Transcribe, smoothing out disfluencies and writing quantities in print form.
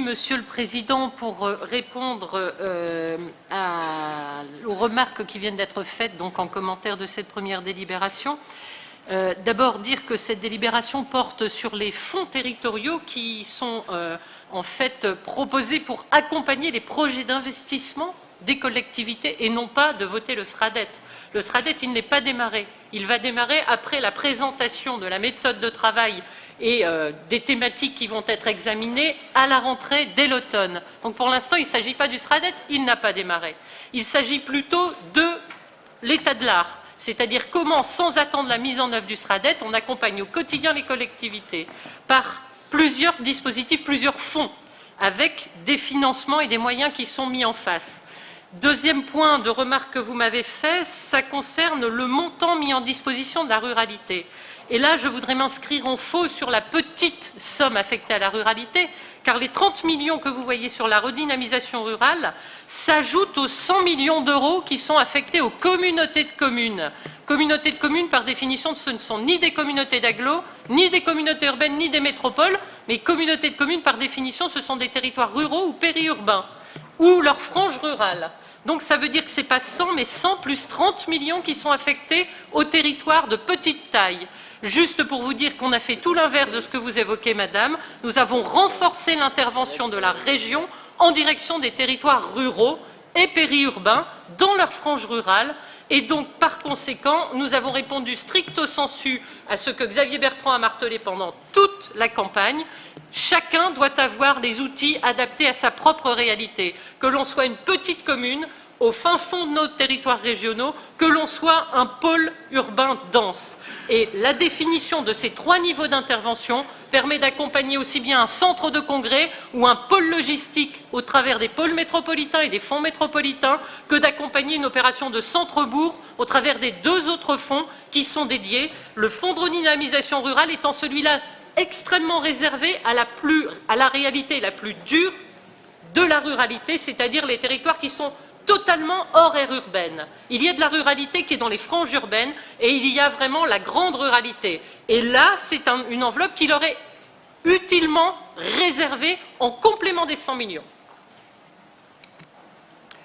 Monsieur le Président, pour répondre aux remarques qui viennent d'être faites donc, en commentaire de cette première délibération. D'abord dire que cette délibération porte sur les fonds territoriaux qui sont en fait proposés pour accompagner les projets d'investissement des collectivités et non pas de voter le SRADDET. Le SRADDET, il n'est pas démarré. Il va démarrer après la présentation de la méthode de travail et des thématiques qui vont être examinées à la rentrée dès l'automne. Donc pour l'instant, il ne s'agit pas du SRADDET, il n'a pas démarré. Il s'agit plutôt de l'état de l'art, c'est-à-dire comment, sans attendre la mise en œuvre du SRADDET, on accompagne au quotidien les collectivités par plusieurs dispositifs, plusieurs fonds, avec des financements et des moyens qui sont mis en face. Deuxième point de remarque que vous m'avez fait, ça concerne le montant mis en disposition de la ruralité. Et là, je voudrais m'inscrire en faux sur la petite somme affectée à la ruralité, car les 30 millions que vous voyez sur la redynamisation rurale s'ajoutent aux 100 millions d'euros qui sont affectés aux communautés de communes. Communautés de communes, par définition, ce ne sont ni des communautés d'agglo, ni des communautés urbaines, ni des métropoles, mais communautés de communes, par définition, ce sont des territoires ruraux ou périurbains, ou leur frange rurale. Donc ça veut dire que ce n'est pas 100, mais 100 plus 30 millions qui sont affectés aux territoires de petite taille. Juste pour vous dire qu'on a fait tout l'inverse de ce que vous évoquez, madame. Nous avons renforcé l'intervention de la région en direction des territoires ruraux et périurbains dans leur frange rurale. Et donc, par conséquent, nous avons répondu stricto sensu à ce que Xavier Bertrand a martelé pendant toute la campagne. Chacun doit avoir les outils adaptés à sa propre réalité. Que l'on soit une petite commune, au fin fond de nos territoires régionaux, que l'on soit un pôle urbain dense. Et la définition de ces 3 niveaux d'intervention permet d'accompagner aussi bien un centre de congrès ou un pôle logistique au travers des pôles métropolitains et des fonds métropolitains que d'accompagner une opération de centre-bourg au travers des 2 autres fonds qui sont dédiés, le fonds de redynamisation rurale étant celui-là extrêmement réservé à la réalité la plus dure de la ruralité, c'est-à-dire les territoires qui sont totalement hors aire urbaine. Il y a de la ruralité qui est dans les franges urbaines et il y a vraiment la grande ruralité. Et là, c'est une enveloppe qui leur est utilement réservée en complément des 100 millions.